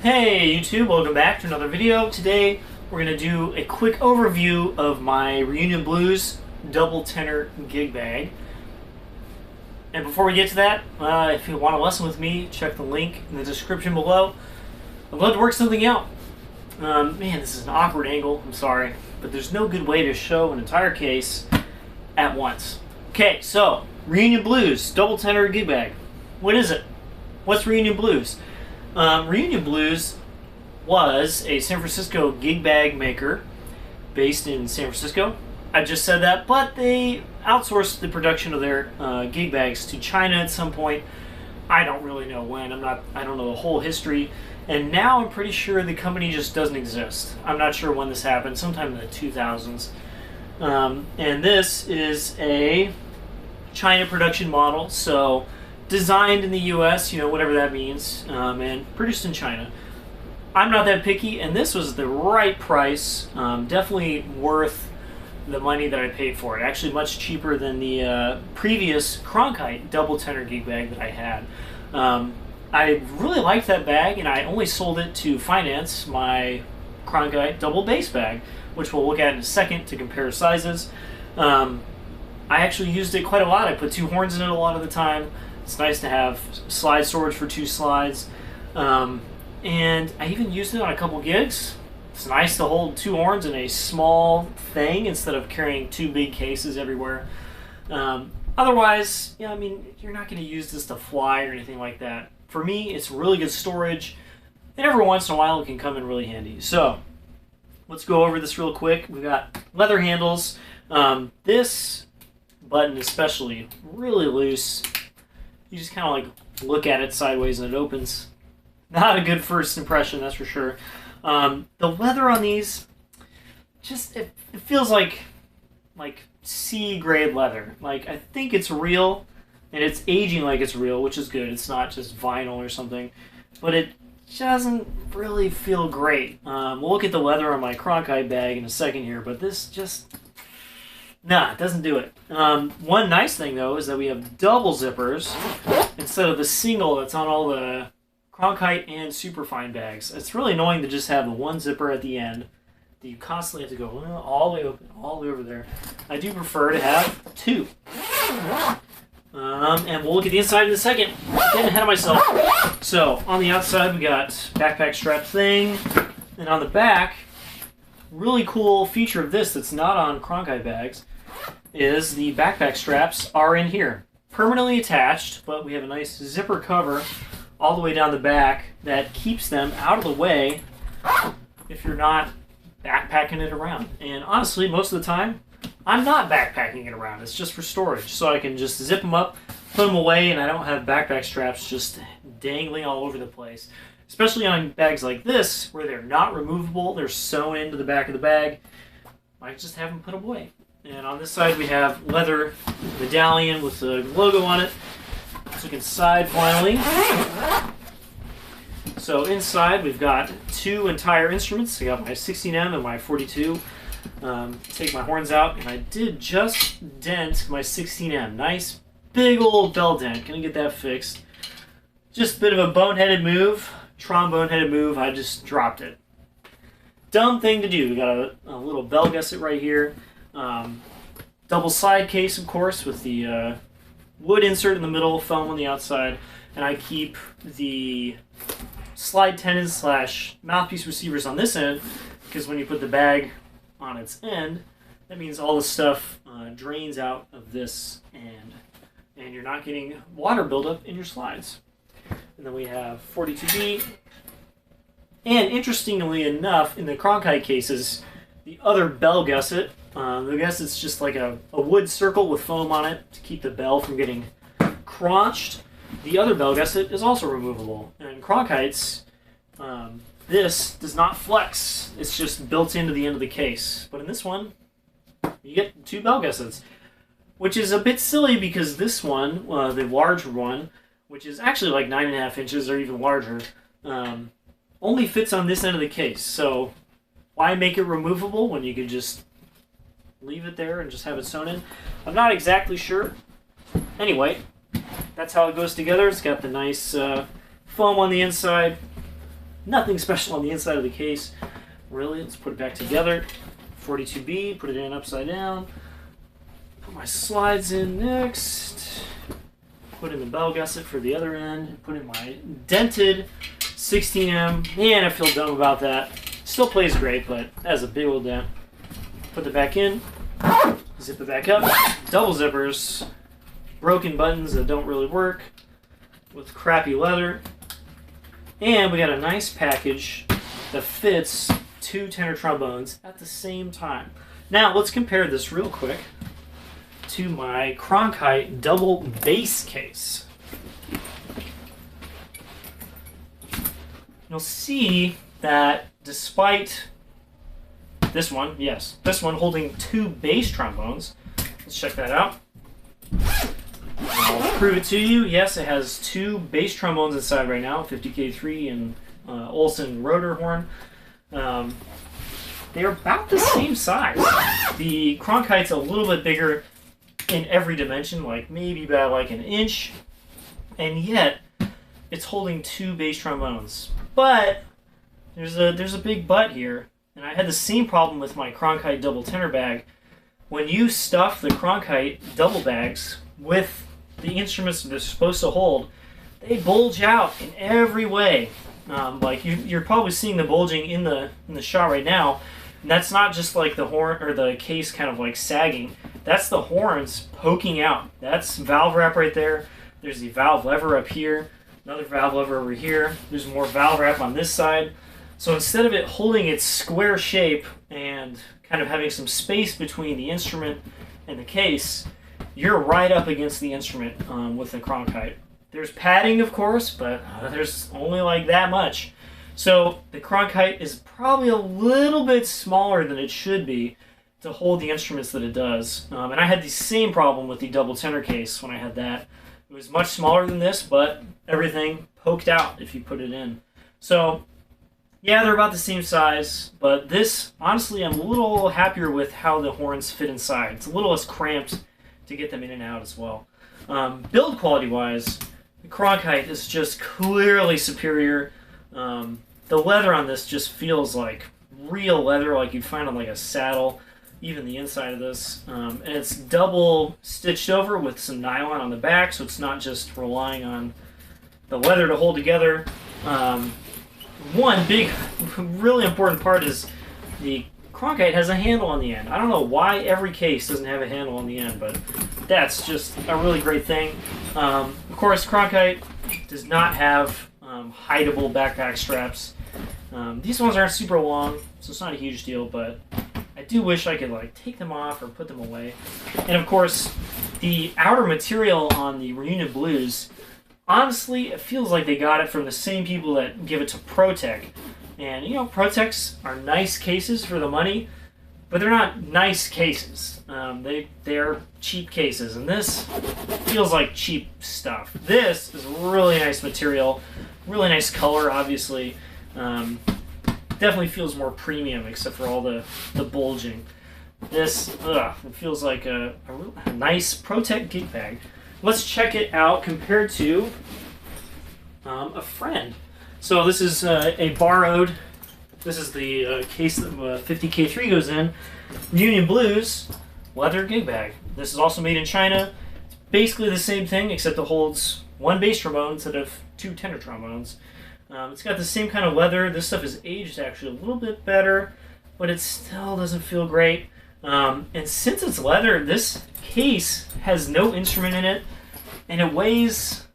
Hey YouTube, welcome back to another video. Today we're going to do a quick overview of my Reunion Blues double tenor gig bag. And before we get to that, if you want to lesson with me, check the link in the description below. I'd love to work something out. Man, this is an awkward angle, I'm sorry, but there's no good way to show an entire case at once. Okay, so Reunion Blues double tenor gig bag. What is it? What's Reunion Blues? Reunion Blues was a San Francisco gig bag maker based in San Francisco. I just said that, but they outsourced the production of their gig bags to China at some point. I don't really know when. I don't know the whole history. And now I'm pretty sure the company just doesn't exist. I'm not sure when this happened, sometime in the 2000s. And this is a China production model, so designed in the US, whatever that means, and produced in China. I'm not that picky, and this was the right price, definitely worth the money that I paid for it. Actually much cheaper than the previous Cronkite double tenor gig bag that I had. I really liked that bag, and I only sold it to finance my Cronkite double bass bag, which we'll look at in a second to compare sizes. I actually used it quite a lot. I put 2 horns in it a lot of the time. It's nice to have slide storage for 2 slides. And I even used it on a couple gigs. It's nice to hold 2 horns in a small thing instead of carrying 2 big cases everywhere. Otherwise, you're not going to use this to fly or anything like that. For me, it's really good storage, and every once in a while it can come in really handy. So, let's go over this real quick. We've got leather handles. This button especially, really loose. You just kind of like look at it sideways and it opens. Not a good first impression, that's for sure. The leather on these, it feels like C grade leather. Like, I think it's real, and it's aging like it's real, which is good. It's not just vinyl or something, but it doesn't really feel great. We'll look at the leather on my Cronkite bag in a second here, but this just, it doesn't do it. One nice thing though is that we have double zippers instead of the single that's on all the Cronkite and Superfine bags. It's really annoying to just have the one zipper at the end that you constantly have to go all the way open, all the way over there. I do prefer to have 2. And we'll look at the inside in a second. Getting ahead of myself. So, on the outside we got backpack strap thing, and on the back, really cool feature of this that's not on Cronkite bags is the backpack straps are in here. Permanently attached, but we have a nice zipper cover all the way down the back that keeps them out of the way if you're not backpacking it around. And honestly, most of the time, I'm not backpacking it around. It's just for storage, so I can just zip them up, put them away, and I don't have backpack straps just dangling all over the place. Especially on bags like this, where they're not removable, they're sewn into the back of the bag. I just have them put away. And on this side we have leather medallion with the logo on it. Let's look inside finally. So inside we've got 2 entire instruments. I got my 16M and my 42. Take my horns out, and I did just dent my 16M. Nice big old bell dent. Gonna get that fixed. Just a bit of a boneheaded move. Trombone-headed move. I just dropped it. Dumb thing to do. We got a little bell gusset right here. Double side case, of course, with the wood insert in the middle, foam on the outside, and I keep the slide tenons / mouthpiece receivers on this end, because when you put the bag on its end, that means all the stuff drains out of this end, and you're not getting water buildup in your slides. And then we have 42B. And interestingly enough, in the Cronkite cases, the other bell gusset, the gusset's just like a wood circle with foam on it to keep the bell from getting crunched. The other bell gusset is also removable. And in Cronkite's, this does not flex. It's just built into the end of the case. But in this one, you get 2 bell gussets, which is a bit silly because this one, the larger one, which is actually like 9.5 inches or even larger, only fits on this end of the case. So why make it removable when you could just leave it there and just have it sewn in? I'm not exactly sure. Anyway, that's how it goes together. It's got the nice foam on the inside, Nothing special on the inside of the case. Really, let's put it back together. 42B, put it in upside down. Put my slides in next. Put in the bell gusset for the other end. Put in my dented 16M. Man, I feel dumb about that. Still plays great, but has a big old dent. Put it back in. Zip it back up. Double zippers. Broken buttons that don't really work. With crappy leather. And we got a nice package that fits 2 tenor trombones at the same time. Now, let's compare this real quick to my Cronkite double bass case. You'll see that despite this one, yes, this one holding 2 bass trombones, let's check that out. I'll prove it to you. Yes, it has 2 bass trombones inside right now, 50K3 and Olsen rotor horn. They're about the same size. The Cronkite's a little bit bigger in every dimension, like maybe by like an inch, and yet it's holding 2 bass trombones. But there's a big but here, and I had the same problem with my Cronkite double tenor bag. When you stuff the Cronkite double bags with the instruments they're supposed to hold, they bulge out in every way. Like you're probably seeing the bulging in the shot right now. And that's not just like the horn or the case kind of like sagging. That's the horns poking out. That's valve wrap right there. There's the valve lever up here. Another valve lever over here. There's more valve wrap on this side. So instead of it holding its square shape and kind of having some space between the instrument and the case, you're right up against the instrument with the Cronkite. There's padding, of course, but there's only like that much. So the Cronkite is probably a little bit smaller than it should be to hold the instruments that it does. And I had the same problem with the double tenor case when I had that. It was much smaller than this, but everything poked out if you put it in. So yeah, they're about the same size, but this, honestly, I'm a little happier with how the horns fit inside. It's a little less cramped to get them in and out as well. Build quality-wise, the Cronkite is just clearly superior. The leather on this just feels like real leather, like you'd find on like a saddle, even the inside of this. And it's double stitched over with some nylon on the back, so it's not just relying on the leather to hold together. One big, really important part is the Cronkite has a handle on the end. I don't know why every case doesn't have a handle on the end, but that's just a really great thing. Of course, Cronkite does not have hideable backpack straps. These ones aren't super long, so it's not a huge deal, but I do wish I could like take them off or put them away. And of course, the outer material on the Reunion Blues, honestly, it feels like they got it from the same people that give it to ProTech. And, you know, ProTechs are nice cases for the money, but they're not nice cases. They're cheap cases, and this feels like cheap stuff. This is really nice material, really nice color, obviously. Definitely feels more premium, except for all the bulging. This, it feels like a nice ProTech gig bag. Let's check it out compared to a friend. So this is a borrowed, this is the case that 50K3 goes in, Reunion Blues leather gig bag. This is also made in China. It's basically the same thing, except it holds 1 bass trombone instead of 2 tenor trombones. It's got the same kind of leather. This stuff is aged actually a little bit better, but it still doesn't feel great. And since it's leather, this case has no instrument in it, and it weighs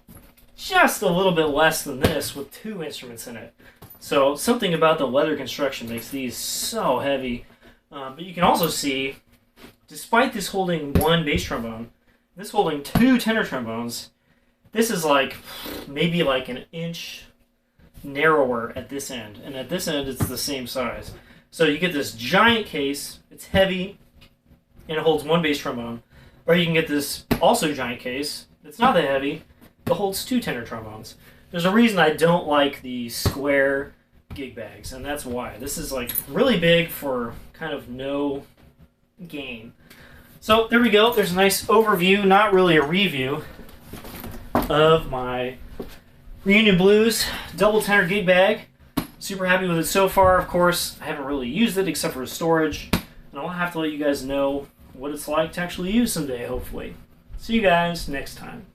just a little bit less than this with 2 instruments in it. So something about the leather construction makes these so heavy. But you can also see, despite this holding 1 bass trombone, this holding 2 tenor trombones, this is like maybe like an inch narrower at this end, and at this end it's the same size. So you get this giant case, it's heavy, and it holds 1 bass trombone. Or you can get this also giant case, it's not that heavy, it holds 2 tenor trombones. There's a reason I don't like the square gig bags, and that's why. This is like really big for kind of no gain. So there we go, there's a nice overview, not really a review, of my Reunion Blues double tenor gig bag. Super happy with it so far. Of course, I haven't really used it except for storage, and I'll have to let you guys know what it's like to actually use someday, hopefully. See you guys next time.